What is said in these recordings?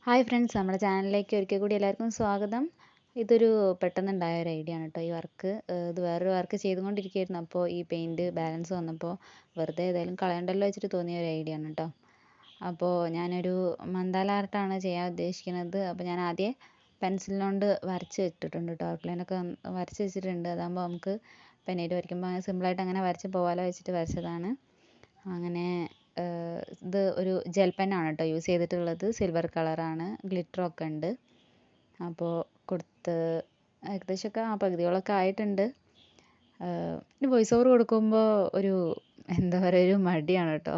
Hi friends, നമ്മുടെ ചാനലിലേക്ക് ഒരിക്കൽ കൂടി എല്ലാവർക്കും സ്വാഗതം. ഇതൊരു പെട്ടെന്നുണ്ടായ ഒരു ഐഡിയ ആണ് കേട്ടോ ഈ വർക്ക്. ഇത് വേറൊരു വർക്ക് ചെയ്തുകൊണ്ടിരിക്കുകയായിരുന്നു. അപ്പോൾ ഈ പെയിൻറ്റ് ബാലൻസ് വന്നപ്പോൾ വെറുതെ ഏതായാലും കളയണ്ടല്ലോ വെച്ചിട്ട് തോന്നിയ ഒരു ഐഡിയ ആണ് കേട്ടോ. അപ്പോൾ ഞാനൊരു മന്ദാല ആർട്ടാണ് ചെയ്യാൻ ഉദ്ദേശിക്കുന്നത്. അപ്പോൾ ഞാൻ ആദ്യം പെൻസിലിനോണ്ട് വരച്ച് വെച്ചിട്ടുണ്ട് കേട്ടോ. ഔട്ട്ലൈനൊക്കെ വരച്ച് വെച്ചിട്ടുണ്ട്. അതാകുമ്പോൾ നമുക്ക് പെന്നായിട്ട് വരയ്ക്കുമ്പോൾ സിമ്പിളായിട്ട് അങ്ങനെ വരച്ച് പോകാമല്ലോ വെച്ചിട്ട് വരച്ചതാണ്. അങ്ങനെ ഇത് ഒരു ജെൽ പെന്നാണ് കേട്ടോ യൂസ് ചെയ്തിട്ടുള്ളത്. സിൽവർ കളറാണ്, ഗ്ലിറ്ററൊക്കെ ഉണ്ട്. അപ്പോൾ കൊടുത്ത് ഏകദേശമൊക്കെ പകുതിയോളമൊക്കെ ആയിട്ടുണ്ട്. വോയിസ് ഓവർ കൊടുക്കുമ്പോൾ ഒരു എന്താ പറയുക, ഒരു മടിയാണ് കേട്ടോ.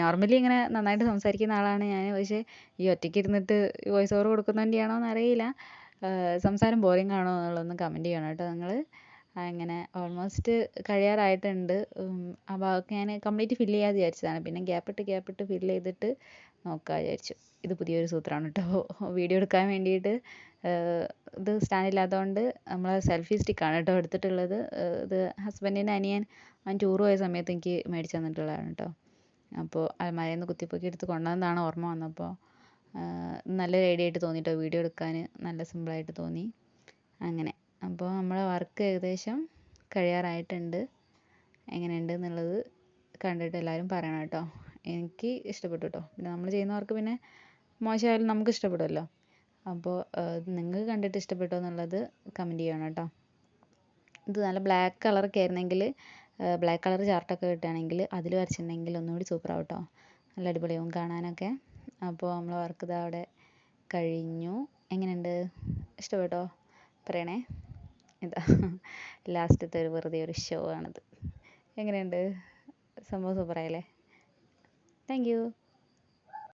നോർമലി ഇങ്ങനെ നന്നായിട്ട് സംസാരിക്കുന്ന ആളാണ് ഞാൻ. പക്ഷേ ഈ ഒറ്റയ്ക്ക് ഇരുന്നിട്ട് വോയിസ് ഓവർ കൊടുക്കുന്നതിൻ്റെയാണോ എന്നറിയില്ല, സംസാരം ബോറിംഗ് ആണോ എന്നുള്ളതൊന്ന് കമൻറ്റ് ചെയ്യണം കേട്ടോ നിങ്ങൾ. അങ്ങനെ ഓൾമോസ്റ്റ് കഴിയാറായിട്ടുണ്ട്. ആ ഭാഗമൊക്കെ ഞാൻ കംപ്ലീറ്റ് ഫില്ല് ചെയ്യാതെ വിചാരിച്ചതാണ്. പിന്നെ ഗ്യാപ്പിട്ട് ഫില്ല് ചെയ്തിട്ട് നോക്കാൻ വിചാരിച്ചു. ഇത് പുതിയൊരു സൂത്രമാണ് കേട്ടോ. വീഡിയോ എടുക്കാൻ വേണ്ടിയിട്ട് ഇത് സ്റ്റാൻഡ് ഇല്ലാത്തതുകൊണ്ട് നമ്മൾ സെൽഫി സ്റ്റിക്കാണ് കേട്ടോ എടുത്തിട്ടുള്ളത്. ഇത് ഹസ്ബൻഡിൻ്റെ അനിയൻ അവൻ ടൂർ പോയ സമയത്ത് എനിക്ക് മേടിച്ച് തന്നിട്ടുള്ളതാണ് കേട്ടോ. അപ്പോൾ അലമാരയിൽ നിന്ന് കുത്തിപ്പൊക്കി എടുത്ത് കൊണ്ടുവന്നതാണ് ഓർമ്മ വന്നപ്പോൾ. നല്ലൊരു ഐഡിയ ആയിട്ട് തോന്നി കേട്ടോ. വീഡിയോ എടുക്കാൻ നല്ല സിമ്പിളായിട്ട് തോന്നി. അങ്ങനെ അപ്പോൾ നമ്മളെ വർക്ക് ഏകദേശം കഴിയാറായിട്ടുണ്ട്. എങ്ങനെയുണ്ട് എന്നുള്ളത് കണ്ടിട്ട് എല്ലാവരും പറയണം കേട്ടോ. എനിക്ക് ഇഷ്ടപ്പെട്ടു കേട്ടോ. പിന്നെ നമ്മൾ ചെയ്യുന്ന വർക്ക് പിന്നെ മോശമായാലും നമുക്ക് ഇഷ്ടപ്പെടുമല്ലോ. അപ്പോൾ നിങ്ങൾക്ക് കണ്ടിട്ട് ഇഷ്ടപ്പെട്ടോ എന്നുള്ളത് കമൻറ്റ് ചെയ്യണം കേട്ടോ. ഇത് നല്ല ബ്ലാക്ക് കളറൊക്കെ ആയിരുന്നെങ്കിൽ, ബ്ലാക്ക് കളർ ചാർട്ടൊക്കെ കിട്ടുകയാണെങ്കിൽ അതിൽ വരച്ചിട്ടുണ്ടെങ്കിൽ ഒന്നുകൂടി സൂപ്പറാവും കേട്ടോ. നല്ല അടിപൊളിയാവും കാണാനൊക്കെ. അപ്പോൾ നമ്മൾ വർക്ക് ഇതാ അവിടെ കഴിഞ്ഞു. എങ്ങനെയുണ്ട്, ഇഷ്ടപ്പെട്ടോ പറയണേ. ഇതാ ലാസ്റ്റത്തെ ഒരു വെറുതെ ഒരു ഷോ ആണിത്. എങ്ങനെയുണ്ട്, സംഭവം സൂപ്പറായില്ലേ? Thank you.